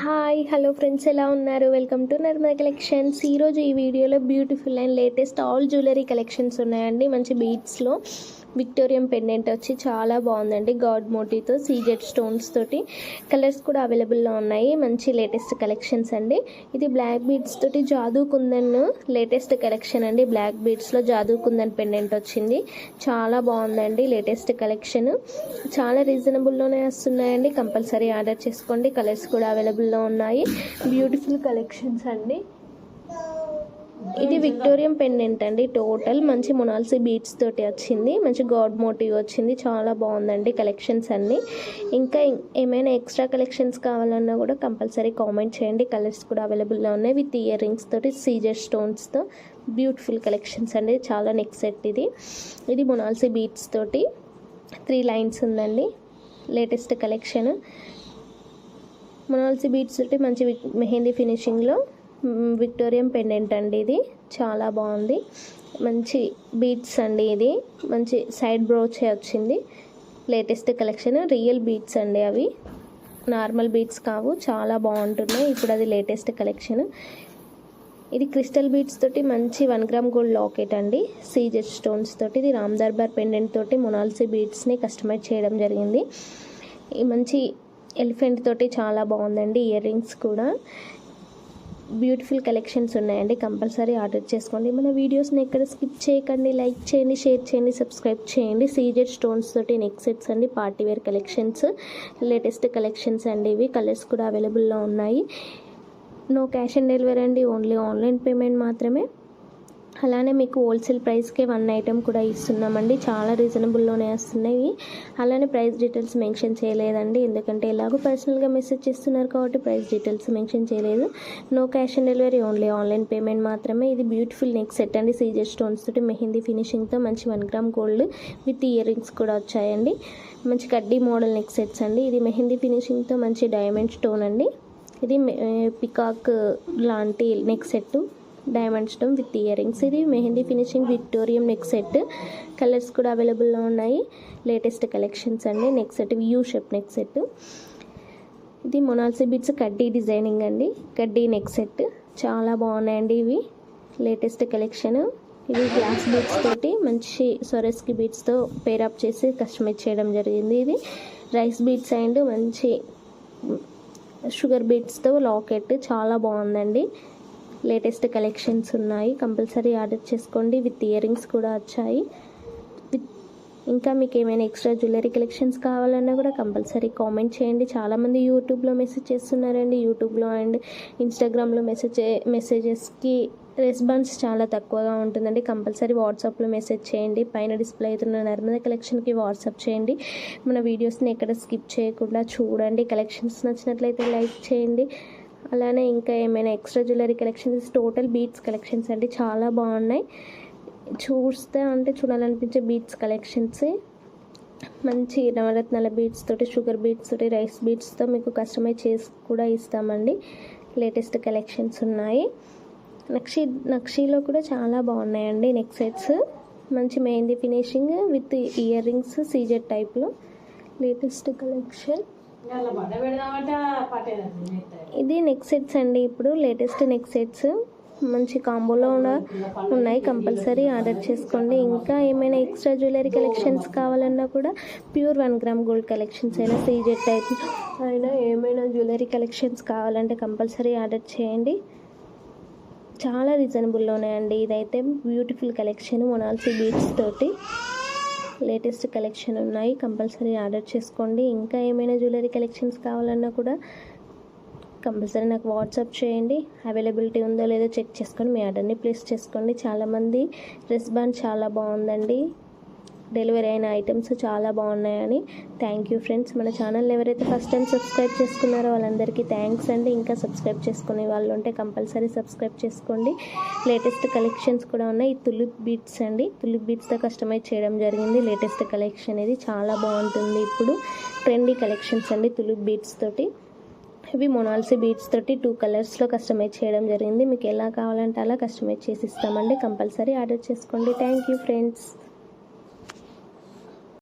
Hi hello friends, ఎలా ఉన్నారు? Welcome to Narmada collections. ఈరోజు ఈ వీడియోలో beautiful and latest all jewellery collections ఉన్నాయండి. మంచి బీడ్స్లో విక్టోరియం పెండెంట్ వచ్చి చాలా బాగుందండి. గాడ్ మోటివ్తో సీజెడ్ స్టోన్స్ తోటి కలర్స్ కూడా అవైలబుల్లో ఉన్నాయి. మంచి లేటెస్ట్ కలెక్షన్స్ అండి. ఇది బ్లాక్ బీడ్స్ తోటి జాదూ కుందన్ లేటెస్ట్ కలెక్షన్ అండి. బ్లాక్ బీడ్స్లో జాదూ కుందన్ పెండెంట్ వచ్చింది. చాలా బాగుందండి లేటెస్ట్ కలెక్షన్. చాలా రీజనబుల్లోనే వస్తున్నాయండి. కంపల్సరీ ఆర్డర్ చేసుకోండి. కలర్స్ కూడా అవైలబుల్లో ఉన్నాయి. బ్యూటిఫుల్ కలెక్షన్స్ అండి. ఇది విక్టోరియం పెండెంట్ అండి. టోటల్ మంచి మొనాల్సీ బీడ్స్ తోటి వచ్చింది. మంచి గాడ్ మోటివ్ వచ్చింది. చాలా బాగుందండి కలెక్షన్స్ అన్నీ. ఇంకా ఏమైనా ఎక్స్ట్రా కలెక్షన్స్ కావాలన్నా కూడా కంపల్సరీ కామెంట్ చేయండి. కలర్స్ కూడా అవైలబుల్లో ఉన్నాయి. విత్ ఇయర్ రింగ్స్ తోటి సీజర్ స్టోన్స్తో బ్యూటిఫుల్ కలెక్షన్స్ అండి. చాలా నెక్ సెట్ ఇది మొనాల్సీ బీడ్స్ తోటి 3 లైన్స్ ఉందండి. లేటెస్ట్ కలెక్షన్ మొనాల్సీ బీడ్స్ తోటి మంచి మెహందీ ఫినిషింగ్లో విక్టోరియం పెండెంట్ అండి. ఇది చాలా బాగుంది. మంచి బీడ్స్ అండి. ఇది మంచి సైడ్ బ్రోచే వచ్చింది. లేటెస్ట్ కలెక్షన్ రియల్ బీడ్స్ అండి. అవి నార్మల్ బీడ్స్ కావు. చాలా బాగుంటున్నాయి. ఇప్పుడు అది లేటెస్ట్ కలెక్షన్. ఇది క్రిస్టల్ బీడ్స్ తోటి మంచి 1 గ్రామ్ గోల్డ్ లాకెట్ అండి. సీజెడ్ స్టోన్స్ తోటి ఇది రామ్ దర్బార్ పెండెంట్ తోటి మొనాల్సీ బీడ్స్ని కస్టమైజ్ చేయడం జరిగింది. ఈ మంచి ఎలిఫెంట్ తోటి చాలా బాగుందండి. ఇయర్ రింగ్స్ కూడా బ్యూటిఫుల్ కలెక్షన్స్ ఉన్నాయండి. కంపల్సరీ ఆర్డర్ చేసుకోండి. మన వీడియోస్ని ఎక్కడ స్కిప్ చేయకండి. లైక్ చేయండి, షేర్ చేయండి, సబ్స్క్రైబ్ చేయండి. సీజెడ్ స్టోన్స్ తోటి నెక్ సెట్స్ అండి. Party wear collections latest collections అండి. ఇవి కలర్స్ కూడా అవైలబుల్లో ఉన్నాయి. నో క్యాష్ ఆన్ డెలివరీ అండి. ఓన్లీ ఆన్లైన్ పేమెంట్ మాత్రమే. అలానే మీకు హోల్సేల్ ప్రైస్కే 1 ఐటెం కూడా ఇస్తున్నామండి. చాలా రీజనబుల్లోనే వస్తున్నాయి. అలానే ప్రైస్ డీటెయిల్స్ మెన్షన్ చేయలేదండి. ఎందుకంటే ఎలాగో పర్సనల్గా మెసేజ్ చేస్తున్నారు కాబట్టి ప్రైస్ డీటెయిల్స్ మెన్షన్ చేయలేదు. No cash on delivery, only online payment మాత్రమే. ఇది బ్యూటిఫుల్ నెక్ సెట్ అండి. సీజర్ స్టోన్స్ తోటి మెహందీ ఫినిషింగ్తో మంచి 1 gram gold with earrings కూడా వచ్చాయండి. మంచి కడ్డీ మోడల్ నెక్ సెట్స్ అండి. ఇది మెహందీ ఫినిషింగ్తో మంచి డైమండ్ స్టోన్ అండి. ఇది పికాక్ లాంటి neck set, diamond stone with ear rings. ఇది mehndi finishing విక్టోరియం neck set. Colours కూడా అవైలబుల్లో ఉన్నాయి. లేటెస్ట్ కలెక్షన్స్ అండి. Neck set U shape neck set. ఇది మొనాల్సీ బీడ్స్ కడ్డీ డిజైనింగ్ అండి. కడ్డీ నెక్ సెట్ చాలా బాగున్నాయండి. ఇవి లేటెస్ట్ కలెక్షన్. ఇవి గ్లాస్ బీడ్స్ తోటి మంచి సొరెస్కి బీడ్స్తో పేరప్ చేసి కస్టమైజ్ చేయడం జరిగింది. ఇది రైస్ బీడ్స్ అండ్ మంచి షుగర్ బీడ్స్తో లాకెట్ చాలా బాగుందండి. లేటెస్ట్ కలెక్షన్స్ ఉన్నాయి. కంపల్సరీ ఆర్డర్ చేసుకోండి. విత్ ఇయర్ రింగ్స్ కూడా వచ్చాయి. ఇంకా మీకు ఏమైనా ఎక్స్ట్రా జ్యువెలరీ కలెక్షన్స్ కావాలన్నా కూడా కంపల్సరీ కామెంట్ చేయండి. చాలామంది యూట్యూబ్లో మెసేజ్ చేస్తున్నారండి. యూట్యూబ్లో అండ్ ఇన్స్టాగ్రామ్లో మెసేజెస్కి రెస్పాన్స్ చాలా తక్కువగా ఉంటుందండి. కంపల్సరీ వాట్సాప్లో మెసేజ్ చేయండి. పైన డిస్ప్లే అవుతున్న నర్మదా కలెక్షన్కి వాట్సాప్ చేయండి. మన వీడియోస్ని ఎక్కడ స్కిప్ చేయకుండా చూడండి. కలెక్షన్స్ నచ్చినట్లయితే లైక్ చేయండి. అలానే ఇంకా ఏమైనా extra jewellery collections total beads collections అండి. చాలా బాగున్నాయి. చూడాలనిపించే బీడ్స్ కలెక్షన్స్. మంచి నవరత్నాల బీడ్స్ తోటి, షుగర్ బీడ్స్ తోటి, రైస్ బీడ్స్తో మీకు కస్టమైజ్ చేసి కూడా ఇస్తామండి. లేటెస్ట్ కలెక్షన్స్ ఉన్నాయి. నక్షీలో కూడా చాలా బాగున్నాయండి నెక్ సెట్స్. మంచి mehndi finishing with ear rings CZ టైప్లో లేటెస్ట్ కలెక్షన్. ఇది నెక్ సెట్స్ అండి. ఇప్పుడు లేటెస్ట్ నెక్ సెట్స్ మంచి కాంబోలో ఉన్నాయి. కంపల్సరీ ఆర్డర్ చేసుకోండి. ఇంకా ఏమైనా ఎక్స్ట్రా జ్యువెలరీ కలెక్షన్స్ కావాలన్నా కూడా ప్యూర్ 1 గ్రామ్ గోల్డ్ కలెక్షన్స్ అయినా సీజెడ్ టైప్ అయినా ఏమైనా జ్యువెలరీ కలెక్షన్స్ కావాలంటే కంపల్సరీ ఆర్డర్ చేయండి. చాలా రీజనబుల్లో ఉన్నాయండి. ఇదైతే బ్యూటిఫుల్ కలెక్షన్ మొనాల్సీ బీడ్స్ తోటి లేటెస్ట్ కలెక్షన్ ఉన్నాయి. కంపల్సరీ ఆర్డర్ చేసుకోండి. ఇంకా ఏమైనా జ్యువెలరీ కలెక్షన్స్ కావాలన్నా కూడా కంపల్సరీ నాకు వాట్సాప్ చేయండి. అవైలబిలిటీ ఉందో లేదో చెక్ చేసుకొని మీ ఆర్డర్ని ప్లేస్ చేసుకోండి. చాలామంది రెస్పాన్స్ చాలా బాగుందండి. డెలివరీ అయిన ఐటమ్స్ చాలా బాగున్నాయని. Thank you friends. మన ఛానల్ ఎవరైతే ఫస్ట్ టైం సబ్స్క్రైబ్ చేసుకున్నారో వాళ్ళందరికీ థ్యాంక్స్ అండి. ఇంకా సబ్స్క్రైబ్ చేసుకునే వాళ్ళు ఉంటే కంపల్సరీ సబ్స్క్రైబ్ చేసుకోండి. లేటెస్ట్ కలెక్షన్స్ కూడా ఉన్నాయి. తులిప్ బీడ్స్ అండి. తులిప్ బీడ్స్తో కస్టమైజ్ చేయడం జరిగింది. లేటెస్ట్ కలెక్షన్ ఇది చాలా బాగుంటుంది. ఇప్పుడు ట్రెండీ కలెక్షన్స్ అండి. తులిప్ బీడ్స్ తోటి ఇవి మొనాల్సీ బీడ్స్ తోటి 2 కలర్స్లో కస్టమైజ్ చేయడం జరిగింది. మీకు ఎలా కావాలంటే అలా కస్టమైజ్ చేసి ఇస్తామండి. కంపల్సరీ ఆర్డర్ చేసుకోండి. Thank you friends.